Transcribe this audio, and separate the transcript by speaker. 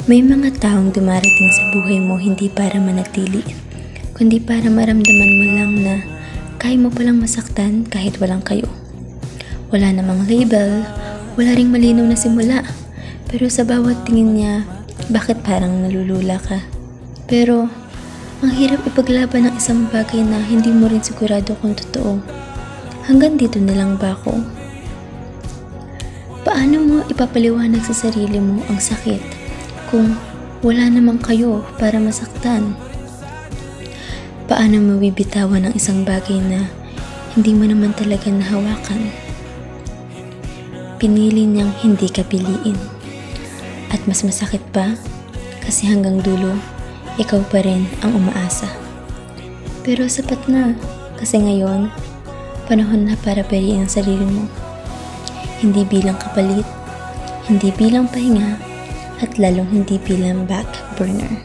Speaker 1: May mga taong dumarating sa buhay mo hindi para manatili, kundi para maramdaman mo lang na kaya mo palang masaktan kahit walang kayo. Wala namang label, wala ring malinaw na simula, pero sa bawat tingin niya, bakit parang nalulula ka? Pero, ang hirap ipaglaban ng isang bagay na hindi mo rin sigurado kung totoo. Hanggang dito na lang ba ako? Paano mo ipapaliwanag sa sarili mo ang sakit kung wala namang kayo para masaktan? Paano mo bibitawan ang isang bagay na hindi mo naman talaga nahawakan? Pinili niyang hindi ka piliin. At mas masakit pa kasi hanggang dulo, ikaw pa rin ang umaasa. Pero sapat na kasi ngayon, panahon na para piliin ang sarili mo. Hindi bilang kapalit, hindi bilang pahinga, at lalong hindi bilang back burner.